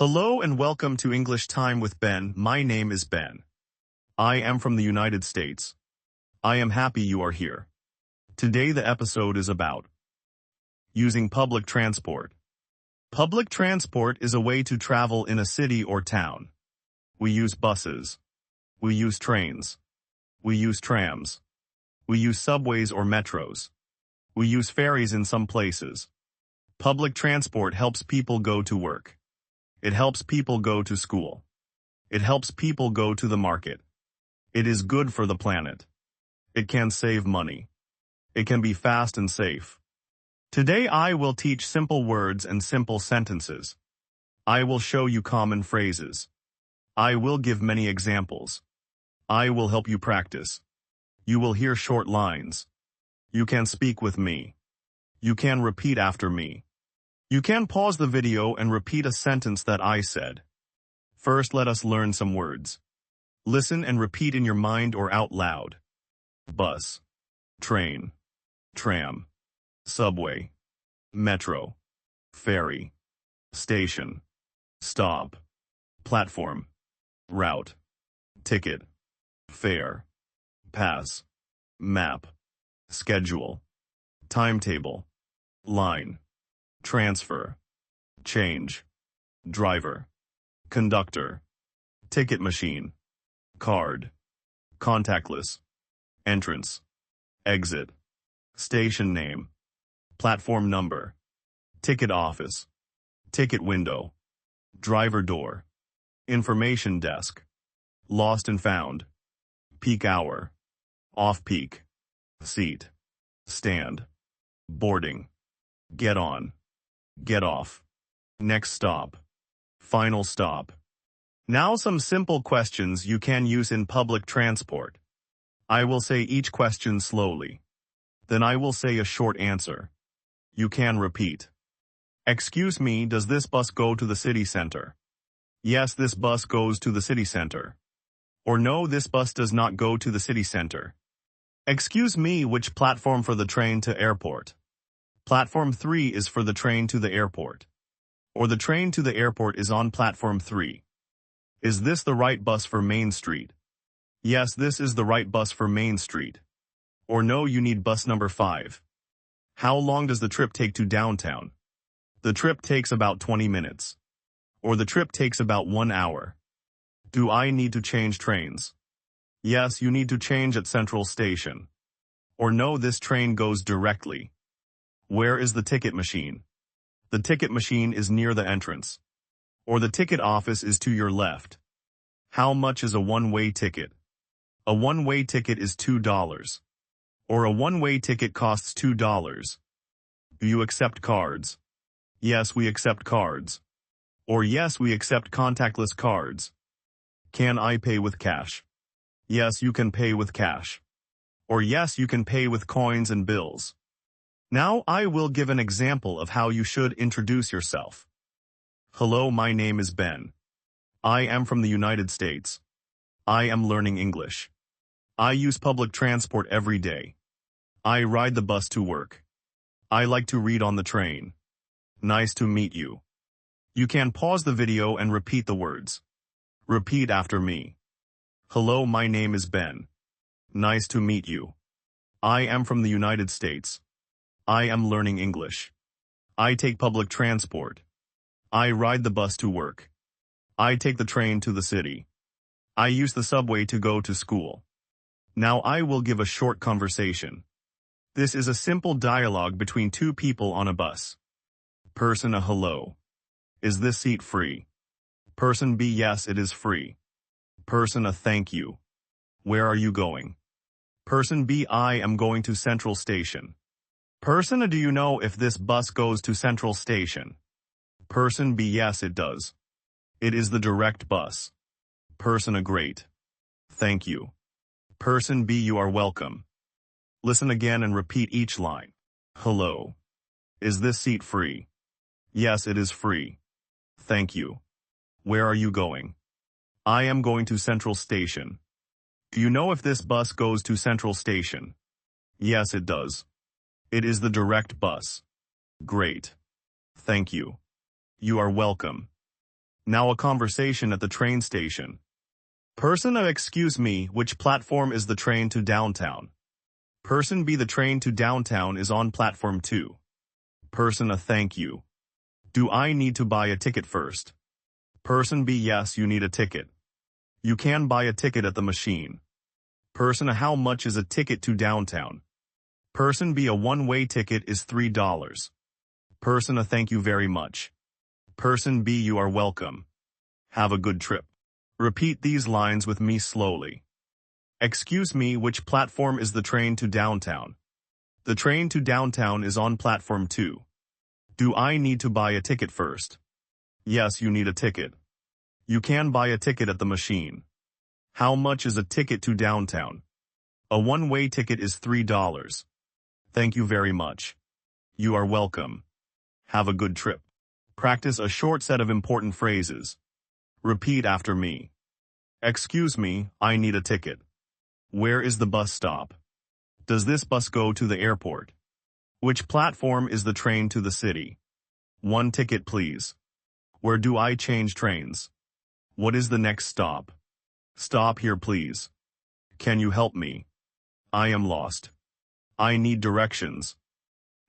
Hello and welcome to English Time with Ben. My name is Ben. I am from the United States. I am happy you are here. Today the episode is about using public transport. Public transport is a way to travel in a city or town. We use buses. We use trains. We use trams. We use subways or metros. We use ferries in some places. Public transport helps people go to work. It helps people go to school. It helps people go to the market. It is good for the planet. It can save money. It can be fast and safe. Today I will teach simple words and simple sentences. I will show you common phrases. I will give many examples. I will help you practice. You will hear short lines. You can speak with me. You can repeat after me. You can pause the video and repeat a sentence that I said. First, let us learn some words. Listen and repeat in your mind or out loud. Bus, train, tram, subway, metro, ferry, station, stop, platform, route, ticket, fare, pass, map, schedule, timetable, line, transfer, change, driver, conductor, ticket machine, card, contactless, entrance, exit, station name, platform number, ticket office, ticket window, driver door, information desk, lost and found, peak hour, off-peak, seat, stand, boarding, get on, get off, next stop, final stop. Now some simple questions you can use in public transport. I will say each question slowly. Then I will say a short answer. You can repeat. Excuse me, does this bus go to the city center? Yes, this bus goes to the city center. Or no, this bus does not go to the city center. Excuse me, which platform for the train to airport? Platform 3 is for the train to the airport. Or the train to the airport is on platform 3. Is this the right bus for Main Street? Yes, this is the right bus for Main Street. Or no, you need bus number 5. How long does the trip take to downtown? The trip takes about 20 minutes. Or the trip takes about 1 hour. Do I need to change trains? Yes, you need to change at Central Station. Or no, this train goes directly. Where is the ticket machine? The ticket machine is near the entrance. Or the ticket office is to your left. How much is a one-way ticket? A one-way ticket is $2. Or a one-way ticket costs $2. Do you accept cards? Yes, we accept cards. Or yes, we accept contactless cards. Can I pay with cash? Yes, you can pay with cash. Or yes, you can pay with coins and bills. Now I will give an example of how you should introduce yourself. Hello, my name is Ben. I am from the United States. I am learning English. I use public transport every day. I ride the bus to work. I like to read on the train. Nice to meet you. You can pause the video and repeat the words. Repeat after me. Hello, my name is Ben. Nice to meet you. I am from the United States. I am learning English. I take public transport. I ride the bus to work. I take the train to the city. I use the subway to go to school. Now I will give a short conversation. This is a simple dialogue between two people on a bus. Person A: hello. Is this seat free? Person B: yes, it is free. Person A: thank you. Where are you going? Person B: I am going to Central Station. Person A: do you know if this bus goes to Central Station? Person B: yes, it does. It is the direct bus. Person A: great. Thank you. Person B: you are welcome. Listen again and repeat each line. Hello. Is this seat free? Yes, it is free. Thank you. Where are you going? I am going to Central Station. Do you know if this bus goes to Central Station? Yes, it does. It is the direct bus. Great. Thank you. You are welcome. Now a conversation at the train station. Person A, excuse me, which platform is the train to downtown? Person B, the train to downtown is on platform 2. Person A, thank you. Do I need to buy a ticket first? Person B, yes, you need a ticket. You can buy a ticket at the machine. Person A, how much is a ticket to downtown? Person B, a one-way ticket is $3. Person A, thank you very much. Person B, you are welcome. Have a good trip. Repeat these lines with me slowly. Excuse me, which platform is the train to downtown? The train to downtown is on platform 2. Do I need to buy a ticket first? Yes, you need a ticket. You can buy a ticket at the machine. How much is a ticket to downtown? A one-way ticket is $3. Thank you very much. You are welcome. Have a good trip. Practice a short set of important phrases. Repeat after me. Excuse me, I need a ticket. Where is the bus stop? Does this bus go to the airport? Which platform is the train to the city? One ticket, please. Where do I change trains? What is the next stop? Stop here, please. Can you help me? I am lost. I need directions.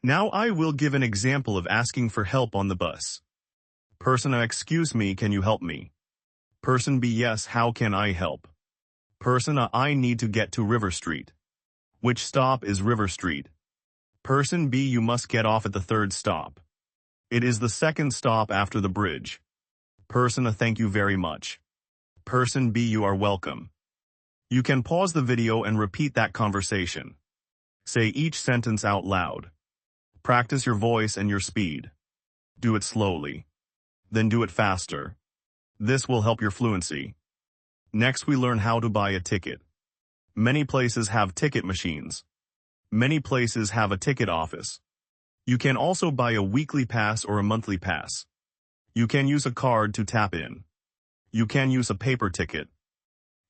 Now I will give an example of asking for help on the bus. Person A, excuse me, can you help me? Person B, yes, how can I help? Person A, I need to get to River Street. Which stop is River Street? Person B, you must get off at the third stop. It is the second stop after the bridge. Person A, thank you very much. Person B, you are welcome. You can pause the video and repeat that conversation. Say each sentence out loud. Practice your voice and your speed. Do it slowly. Then do it faster. This will help your fluency. Next, we learn how to buy a ticket. Many places have ticket machines. Many places have a ticket office. You can also buy a weekly pass or a monthly pass. You can use a card to tap in. You can use a paper ticket.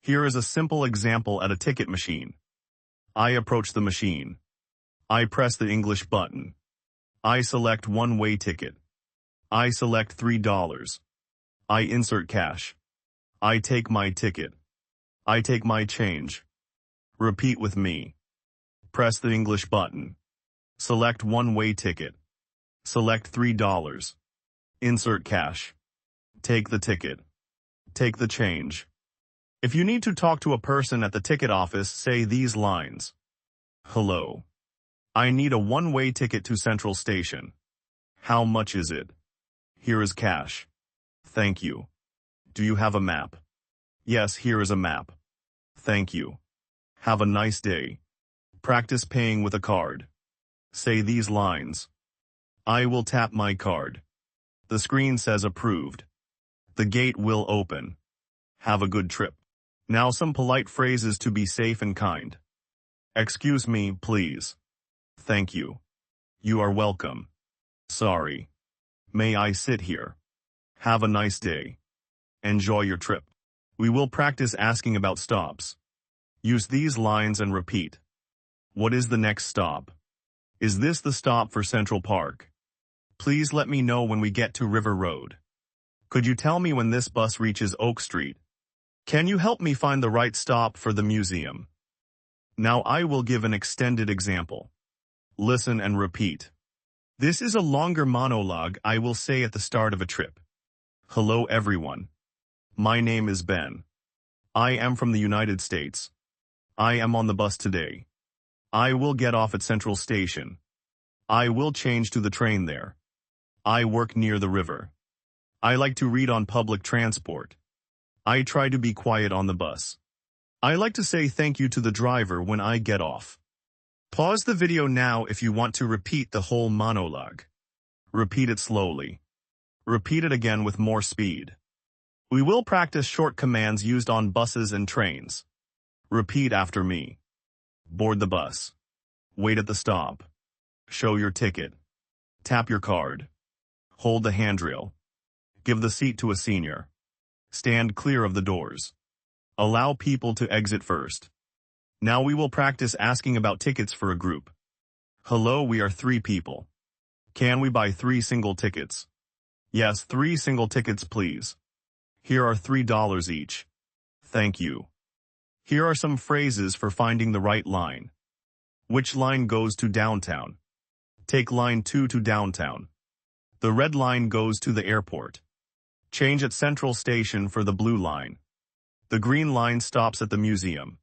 Here is a simple example at a ticket machine. I approach the machine. I press the English button. I select one-way ticket. I select $3. I insert cash. I take my ticket. I take my change. Repeat with me. Press the English button. Select one-way ticket. Select $3. Insert cash. Take the ticket. Take the change. If you need to talk to a person at the ticket office, say these lines. Hello. I need a one-way ticket to Central Station. How much is it? Here is cash. Thank you. Do you have a map? Yes, here is a map. Thank you. Have a nice day. Practice paying with a card. Say these lines. I will tap my card. The screen says approved. The gate will open. Have a good trip. Now some polite phrases to be safe and kind. Excuse me, please. Thank you. You are welcome. Sorry. May I sit here? Have a nice day. Enjoy your trip. We will practice asking about stops. Use these lines and repeat. What is the next stop? Is this the stop for Central Park? Please let me know when we get to River Road. Could you tell me when this bus reaches Oak Street? Can you help me find the right stop for the museum? Now I will give an extended example. Listen and repeat. This is a longer monologue I will say at the start of a trip. Hello everyone. My name is Ben. I am from the United States. I am on the bus today. I will get off at Central Station. I will change to the train there. I work near the river. I like to read on public transport. I try to be quiet on the bus. I like to say thank you to the driver when I get off. Pause the video now if you want to repeat the whole monologue. Repeat it slowly. Repeat it again with more speed. We will practice short commands used on buses and trains. Repeat after me. Board the bus. Wait at the stop. Show your ticket. Tap your card. Hold the handrail. Give the seat to a senior. Stand clear of the doors. Allow people to exit first. Now we will practice asking about tickets for a group. Hello, we are 3 people. Can we buy 3 single tickets? Yes, 3 single tickets, please. Here are $3 each. Thank you. Here are some phrases for finding the right line. Which line goes to downtown? Take line 2 to downtown. The red line goes to the airport. Change at Central Station for the blue line. The green line stops at the museum.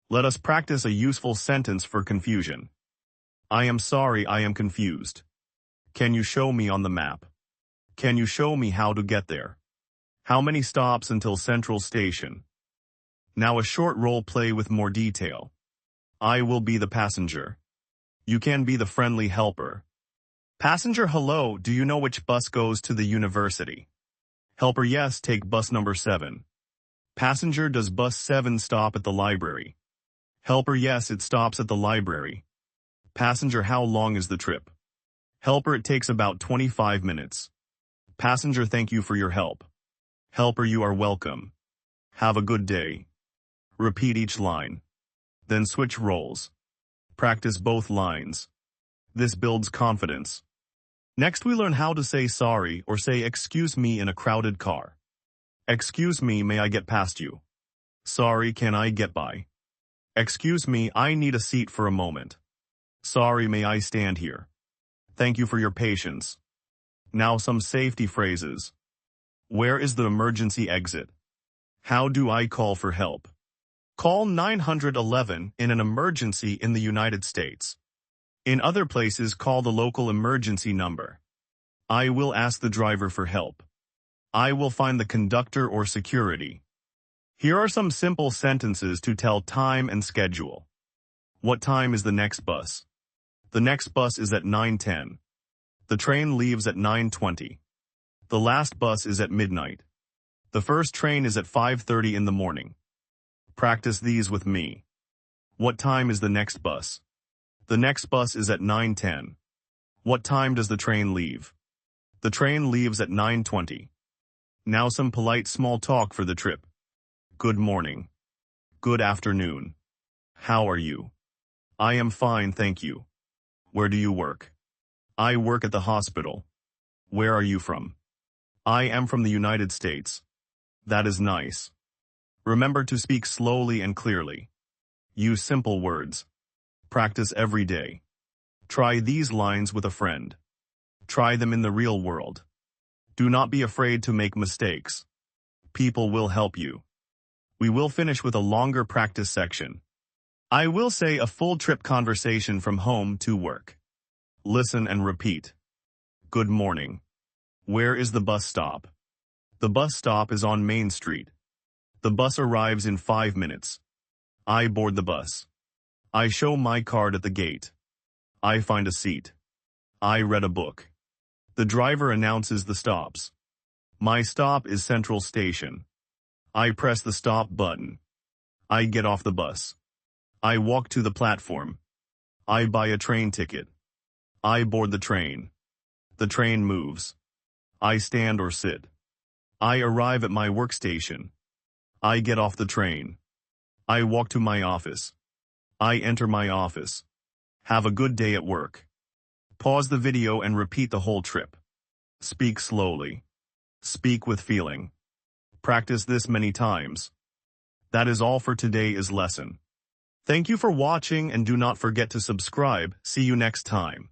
Let us practice a useful sentence for confusion. I am sorry, I am confused. Can you show me on the map? Can you show me how to get there? How many stops until Central Station? Now a short role play with more detail. I will be the passenger. You can be the friendly helper. Passenger, hello, do you know which bus goes to the university? Helper, yes, take bus number 7. Passenger, does bus 7 stop at the library? Helper, yes, it stops at the library. Passenger, how long is the trip? Helper, it takes about 25 minutes. Passenger, thank you for your help. Helper, you are welcome. Have a good day. Repeat each line. Then switch roles. Practice both lines. This builds confidence. Next we learn how to say sorry or say excuse me in a crowded car. Excuse me, may I get past you? Sorry, can I get by? Excuse me, I need a seat for a moment. Sorry, may I stand here? Thank you for your patience. Now some safety phrases. Where is the emergency exit? How do I call for help? Call 911 in an emergency in the United States. In other places, call the local emergency number. I will ask the driver for help. I will find the conductor or security. Here are some simple sentences to tell time and schedule. What time is the next bus? The next bus is at 9:10. The train leaves at 9:20. The last bus is at midnight. The first train is at 5:30 in the morning. Practice these with me. What time is the next bus? The next bus is at 9:10. What time does the train leave? The train leaves at 9:20. Now some polite small talk for the trip. Good morning. Good afternoon. How are you? I am fine, thank you. Where do you work? I work at the hospital. Where are you from? I am from the United States. That is nice. Remember to speak slowly and clearly. Use simple words. Practice every day. Try these lines with a friend. Try them in the real world. Do not be afraid to make mistakes. People will help you. We will finish with a longer practice section. I will say a full trip conversation from home to work. Listen and repeat. Good morning. Where is the bus stop? The bus stop is on Main Street. The bus arrives in 5 minutes. I board the bus. I show my card at the gate. I find a seat. I read a book. The driver announces the stops. My stop is Central Station. I press the stop button. I get off the bus. I walk to the platform. I buy a train ticket. I board the train. The train moves. I stand or sit. I arrive at my workstation. I get off the train. I walk to my office. I enter my office. Have a good day at work. Pause the video and repeat the whole trip. Speak slowly. Speak with feeling. Practice this many times. That is all for today's lesson. Thank you for watching and do not forget to subscribe. See you next time.